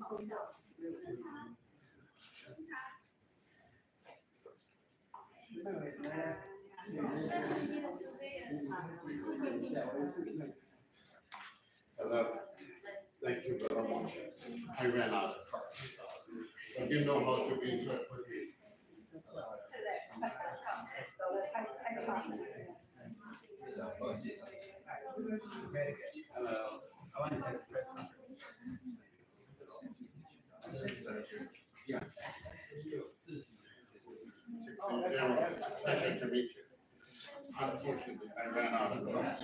Hello. Thank you very much. I ran out of cards. I didn't know how to be in touch with you. Hello. I want to have a press conference. Yeah. Pleasure to meet you. Unfortunately, I ran out of cards.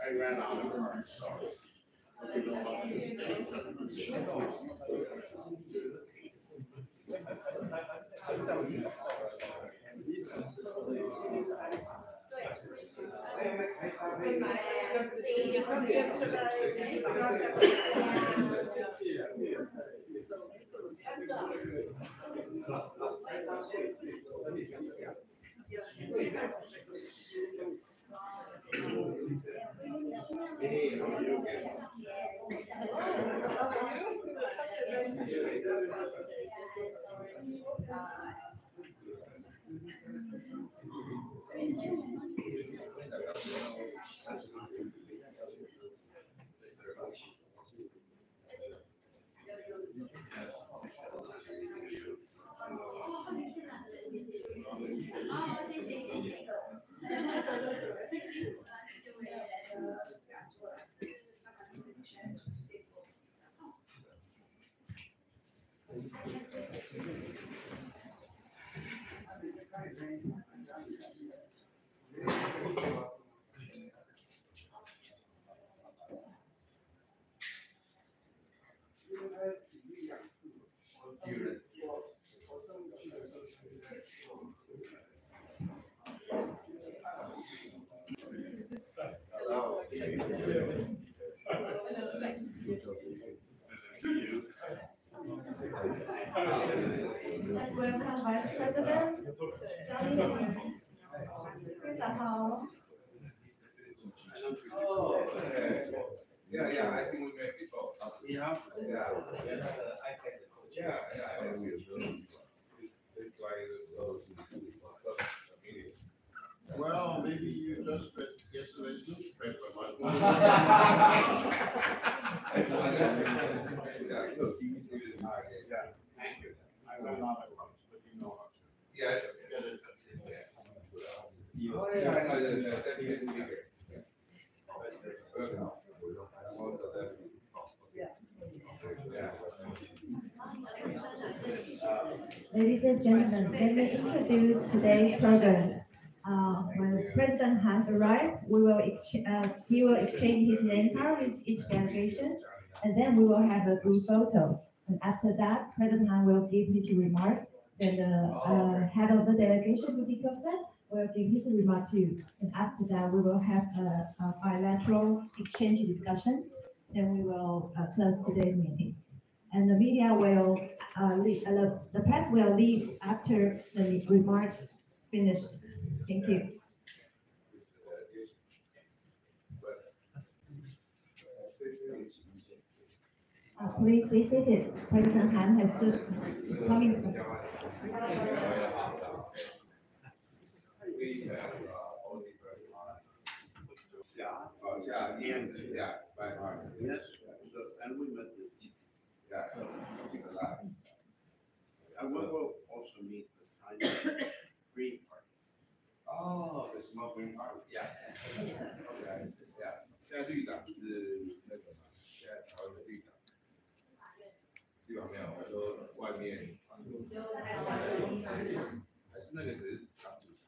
I ran out of cards, so I didn't know how to get in touch with you. Hey, how are you again? Let's welcome Vice President. 院长好。 Yeah, I think we met before. Yeah. Yeah. That's why it's so meeting. Well, maybe you just read yesterday's newspaper, but. Thank you. I ran out of cards, but you know how to. Yes. Get in touch. Oh, yeah, I know the deputy speaker. Ladies and gentlemen, let me introduce today's slogan. When President Han arrives, he will exchange his name card with each delegation, and then we will have a group photo. And after that, President Han will give his remarks. Then the head of the delegation, Bütikofe, will give his remark too. And after that, we will have a bilateral exchange discussions. Then we will close today's meetings. And the media will the press will leave after the remarks finished. Thank you. Please be seated. President Han is coming. Yes, and we met with you. And we will also meet the tiny Green Party. Oh, the small green party. Yeah. Okay. Yeah. 现在绿党是那个嘛？现在台湾的绿党没有，他说外面，还是那个谁党主席？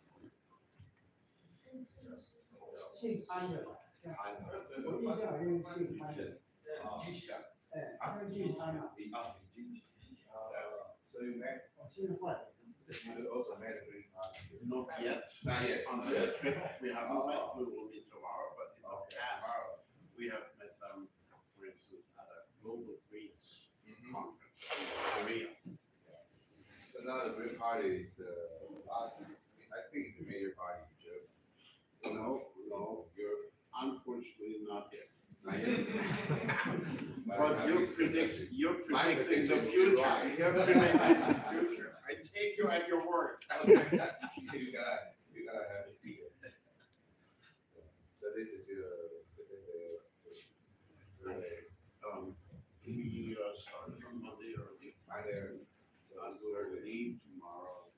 姓安的，安，我印象好像姓安的，记起来。他们姓安嘛，李金奇。So you met? 现在换了。You also met a green party. Not yet. Not yet. On this trip, we haven't met, we will meet tomorrow, but in the past, we have met them, for instance, at a global Greens conference in Korea. So now the green party is the largest, I think the major party in Germany. No, Europe. unfortunately not yet. Not yet. But you're predicting the future. You're predicting the future. I take you at your word. You gotta have it here. So this is your second day. We start on Monday early. Monday. I'm going to leave tomorrow.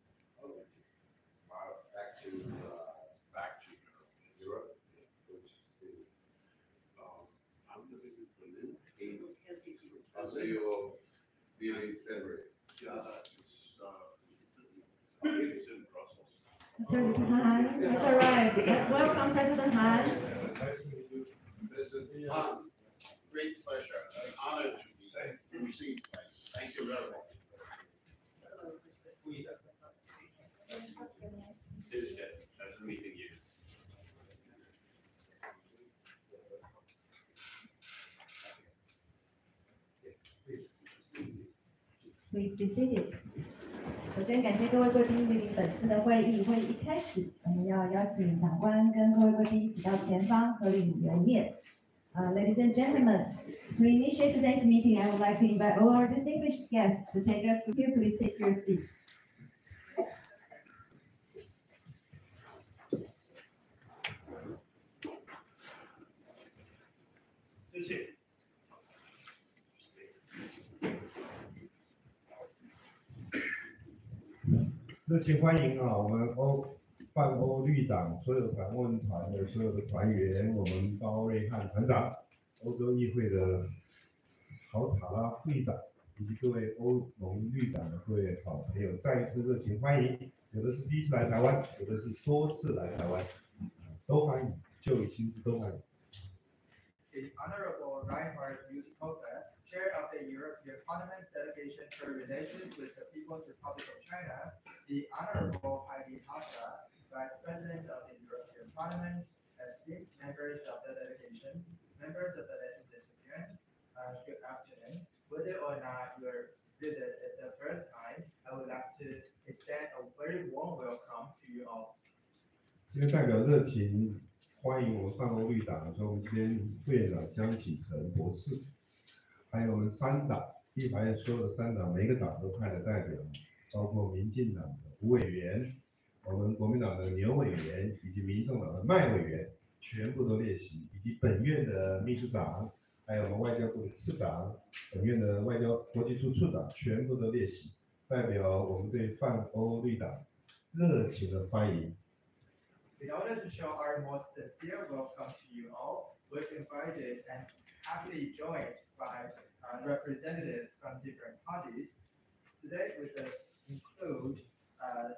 Back to Europe. Which city? I'm living in Berlin. So you will really celebrate. Yeah, it's in Brussels. President Han has arrived. Let's welcome President Han. Great pleasure, an honor to be received. Thank you very much. It is good. Nice meeting you. Please be seated. 首先感谢各位贵宾莅临本次的会议。会议一开始，我们要邀请长官跟各位贵宾一起到前方合领留念。Ladies and gentlemen, to initiate today's meeting, I would like to invite all our distinguished guests to take a few. Please take your seats. 谢谢。热情欢迎我们泛欧绿党所有访问团的所有的团员，我们包瑞翰团长，欧洲议会的郝塔拉副议长，以及各位欧盟绿党的各位好朋友，再一次热情欢迎。有的是第一次来台湾，有的是多次来台湾，都欢迎，就以亲自都欢迎。The Honorable Reinhard Bütikofe, Chair of the European Parliament's Delegation for Relations with the People's Republic of China, the Honorable Heidi HAUTALA, Vice President of the European Parliament, esteemed members of the delegation, members of the legislative yuan, good afternoon. Whether or not your visit is the first time, I would like to extend a very warm welcome to you all. 今天代表热情欢迎我们泛欧绿党，所以我们今天副院长江启臣博士，还有我们三党立法院所有的三党，每个党都派了代表，包括民进党的吴委员，我们国民党的牛委员，以及民众党的麦委员，全部都列席，以及本院的秘书长，还有我们外交部的次长，本院的外交国际处处长，全部都列席，代表我们对泛欧绿党热情的欢迎。In order to show our most sincere welcome to you all, we're invited and happily joined by representatives from different parties. Today with us include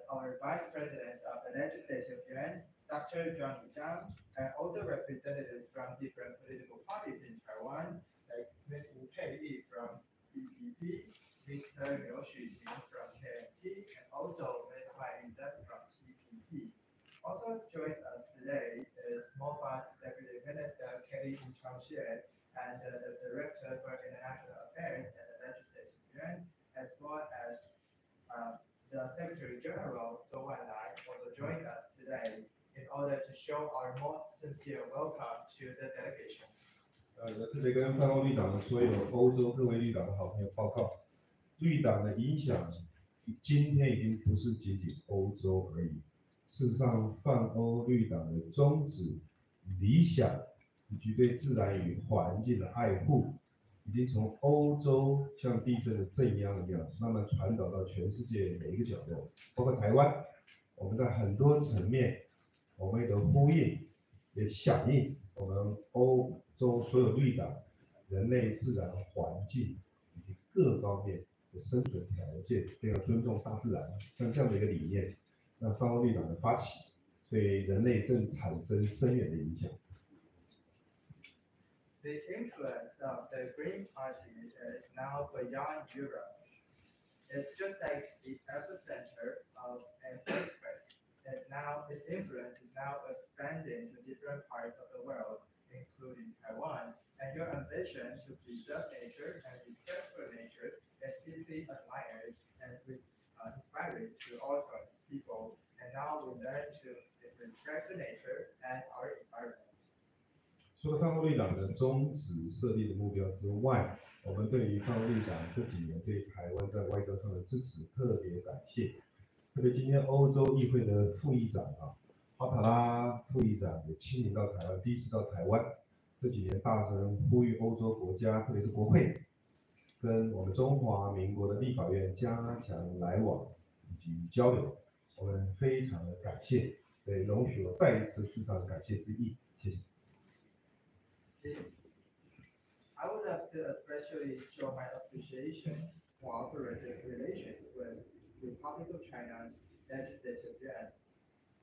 our Vice President of the Legislative Yuan, Dr. John Zhang, and also representatives from different political parties in Taiwan, like Ms. Wu Peiyi from EPP, Mr. Liu Xujing from KMT, and also Ms. Mai Yuzhen from TPP. Also joining us today is MOFA's Deputy Minister Kelly Chang-Xie and the Director for International Affairs at the Legislative Yuan, as well as the Secretary General Zhou Wanlai also joined us today in order to show our most sincere welcome to the delegation. 特别跟泛欧绿党的所有欧洲各位绿党的好朋友报告，绿党的影响今天已经不是仅仅欧洲而已。事实上，泛欧绿党的宗旨、理想以及对自然与环境的爱护，已经从欧洲像地震的震央一样，慢慢传导到全世界每一个角落，包括台湾。我们在很多层面，我们也都呼应，也响应我们欧洲所有绿党人类、自然、环境以及各方面的生存条件，更要尊重大自然，像这样的一个理念，那泛欧绿党的发起，对人类正产生深远的影响。The influence of the Green Party is now beyond Europe. It's just like the epicenter of an earthquake. Its influence is now expanding to different parts of the world, including Taiwan. And your ambition to preserve nature and respect for nature is deeply admired and inspiring to all people. And now we learn to respect the nature and our environment. 除了泛欧绿党的宗旨设立的目标之外，我们对于泛欧绿党这几年对台湾在外交上的支持特别感谢。特别今天欧洲议会的副议长郝塔拉副议长也亲临到台湾，第一次到台湾，这几年大声呼吁欧洲国家，特别是国会，跟我们中华民国的立法院加强来往以及交流，我们非常的感谢，对，容许我再一次致上感谢之意，谢谢。I would like to especially show my appreciation for cooperative relations with the Republic of China's legislative yuan,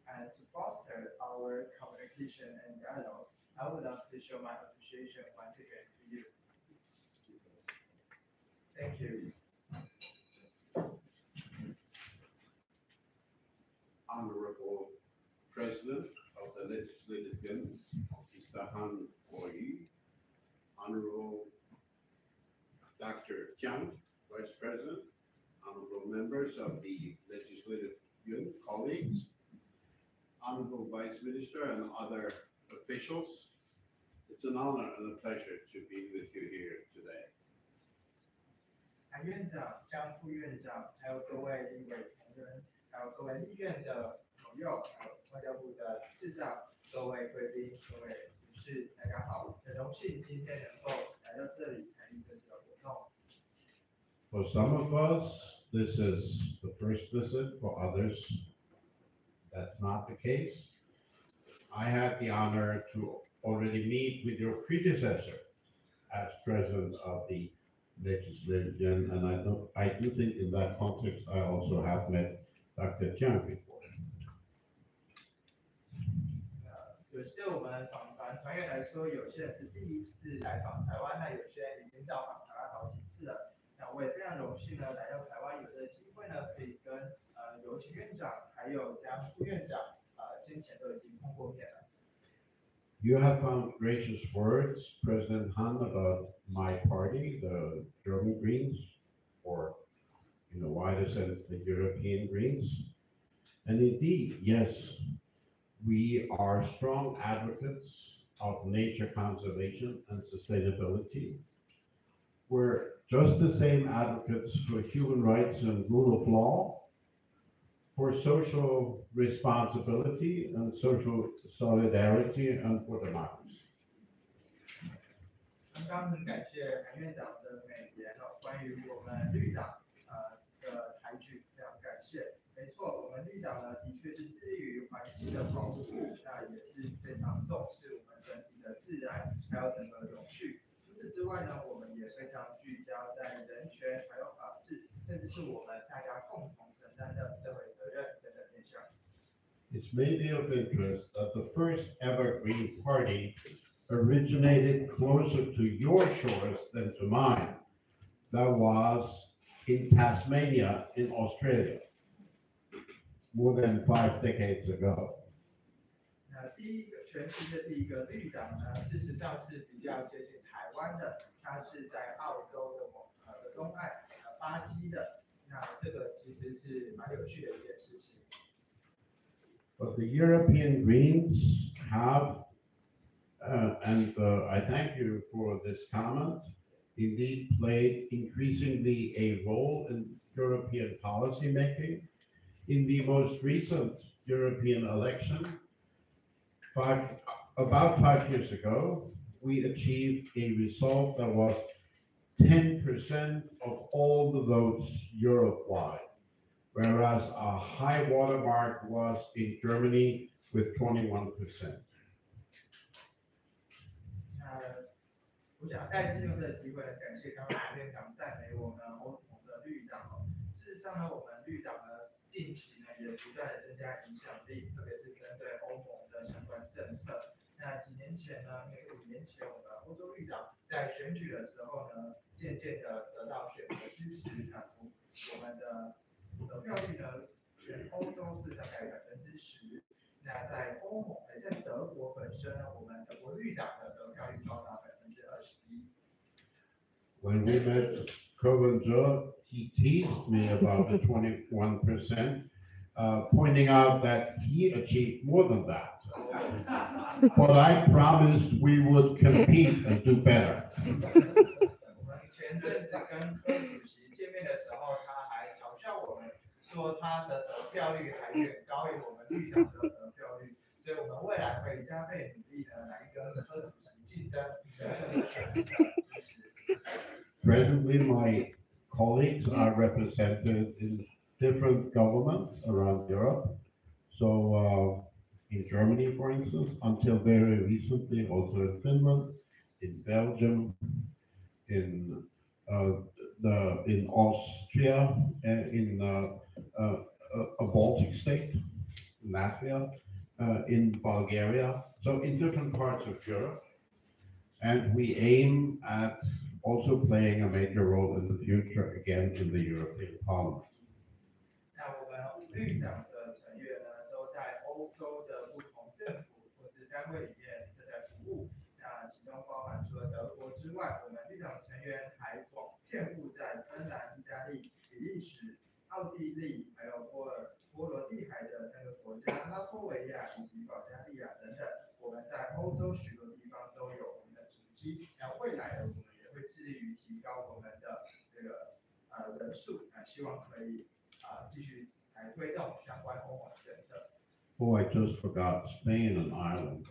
and to foster our communication and dialogue. I would love to show my appreciation once again to you. Thank you. Honorable President of the Legislative Yuan, Mr. Han Kuo-yu, Honorable Dr. Jiang, Vice President, honorable members of the Legislative Yuan colleagues, Honorable Vice Minister and other officials, it's an honor and a pleasure to be with you here today. 韩院长、江副院长，还有各位立委同仁，还有各位立院的朋友，还有外交部的次长，各位贵宾、各位同事，大家好！很荣幸今天能够来到这里参与这次的活动。For some of us, this is the first visit. For others, that's not the case. I had the honor to already meet with your predecessor as president of the Legislative Yuan, and I do think in that context I also have met Dr. Jiang before. 有些我们访团员来说，有些人是第一次来访台湾，那有些人已经到访台湾好几次了。那我也非常荣幸呢，来到台湾有这个机会呢，可以跟尤其院长还有江副院长先前都已经碰过面了。You have found gracious words, President Han, about my party, the German Greens, or in a wider sense, the European Greens. And indeed, yes, we are strong advocates of nature conservation and sustainability. We're just the same advocates for human rights and rule of law, for social responsibility and social solidarity, and for democracy. 刚刚很感谢韩院长的美言关于我们绿党的抬举，非常感谢。没错，我们绿党呢的确是致力于环境的保护，那也是非常重视我们整体的自然还有整个永续。除此之外呢，我们也非常聚焦在人权还有法治，甚至是我们大家共同承担的社会责任等等面向。It's maybe of interest that the first ever Green Party originated closer to your shores than to mine. That was in Tasmania in Australia, more than 5 decades ago. 那第一个全新的第一个绿党呢，事实上是比较接近台湾的，它是在澳洲的东岸，巴西的。那这个其实是蛮有趣的一件事情。But the European Greens have, and I thank you for this comment, indeed played increasingly a role in European policy making. In the most recent European election, about 5 years ago, we achieved a result that was 10% of all the votes Europe-wide, whereas a high watermark was in Germany with 21%. 我想再次用这个机会来感谢刚刚韩院长赞美我们欧盟的绿上呢，我们绿党呢近期呢也不断的增加影响力，特别是针对欧盟的相关政策。那几年前呢，因为5年前我们欧洲绿党在选举的时候呢，渐渐的得到选民的支持，我们的得票率呢，全欧洲是大概10%。那在欧盟，在德国本身呢，我们德国绿党的得票率高达21%。When we met Kovenjo, he teased me about the 21%, pointing out that he achieved more than that. But I promised we would compete and do better. 我们前阵子跟柯主席见面的时候，他还嘲笑我们说他的得票率还远高于我们绿党的得票率，所以我们未来会加倍努力的来跟柯主席竞争，得到选民的支持。Presently, my colleagues are represented in different governments around Europe. So in Germany, for instance, until very recently, also in Finland, in Belgium, in Austria, in a Baltic state, Latvia, in Bulgaria. So in different parts of Europe, and we aim at also playing a major role in the future again in the European Parliament. 那我们绿党的成员呢，都在欧洲的不同政府或是单位里面正在服务。那其中包含除了德国之外，我们绿党成员还广遍布在芬兰、意大利、比利时、奥地利，还有波罗的海的3个国家，拉脱维亚以及保加利亚等等。我们在欧洲许多地方都有我们的足迹。那未来呢，我们也会致力于提高我们的这个人数，希望可以继续来推动相关欧盟的政策。Oh, I just forgot Spain and Ireland.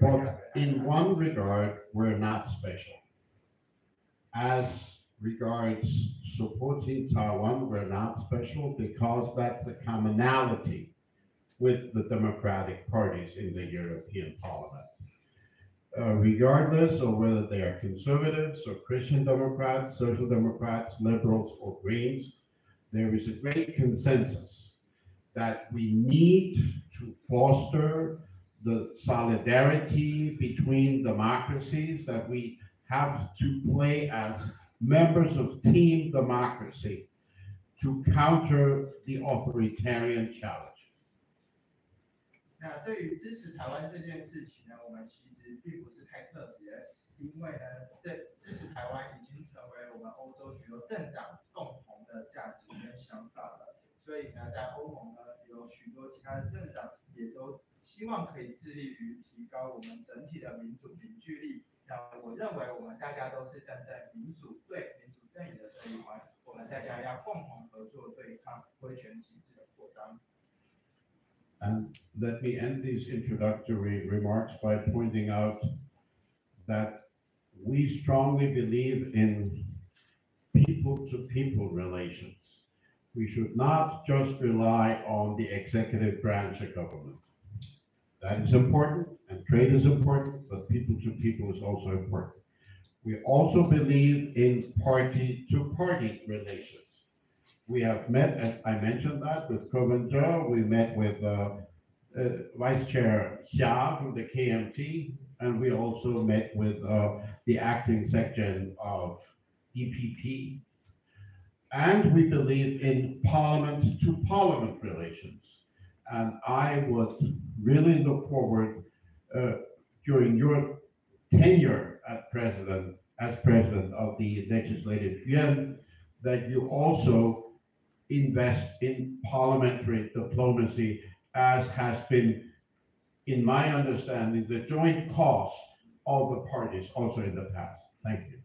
But in one regard, we're not special. As regards supporting Taiwan, we're not special because that's a commonality with the democratic parties in the European Parliament. Regardless of whether they are conservatives or Christian Democrats, Social Democrats, Liberals, or Greens, there is a great consensus that we need to foster the solidarity between democracies, that we have to play as members of team democracy to counter the authoritarian challenge. 那对于支持台湾这件事情呢，我们其实并不是太特别，因为呢，这支持台湾已经成为我们欧洲许多政党共同的价值跟想法了。所以呢，在欧盟呢，有许多其他的政党也都希望可以致力于提高我们整体的民主凝聚力。那我认为我们大家都是站在民主对民主阵营的这一环，我们大家要共同合作对抗威权体制的扩张。And let me end these introductory remarks by pointing out that we strongly believe in people-to-people relations. We should not just rely on the executive branch of government. That is important, and trade is important, but people-to-people is also important. We also believe in party-to-party relations. We have met, as I mentioned that, with Kovenjo. We met with Vice Chair Xia from the KMT, and we also met with the acting section of EPP. And we believe in parliament-to-parliament relations. And I would really look forward during your tenure as president of the Legislative Yuan, that you also invest in parliamentary diplomacy, as has been, in my understanding, the joint cause of the parties also in the past. Thank you.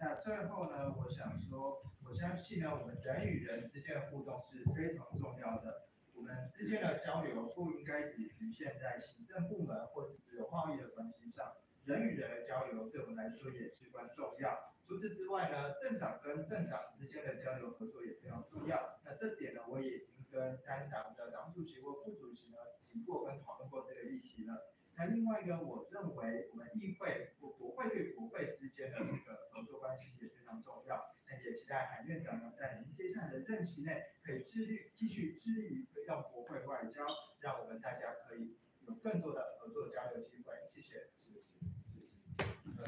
那最后呢，我想说，我相信呢，我们人与人之间的互动是非常重要的。我们之间的交流不应该只局限在行政部门或是只有贸易的关系上，人与人的交流对我们来说也至关重要。除此之外呢，政党跟政党之间的交流合作也非常重要。那这点呢，我也已经跟3党的党主席或副主席呢提过跟讨论过这个议题了。那另外一个，我认为我们议会或国会对国会之间的这个合作关系也非常重要。那也期待韩院长呢在您的任期内可以继续致力于推动国会外交，让我们大家可以有更多的合作交流机会。谢谢。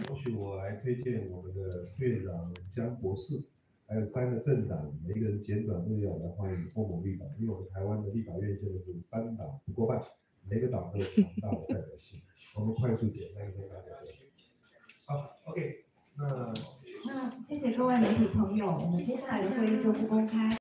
容许我来推荐我们的副院长江博士，还有3个政党，每一个人简短扼要来欢迎欧盟绿党，因为我们台湾的立法院现在是3党不过半，每个党都有强大的代表性。我们快速简单跟大家讲。好 ，OK， 那谢谢各位媒体朋友，我们接下来的会议就不公开。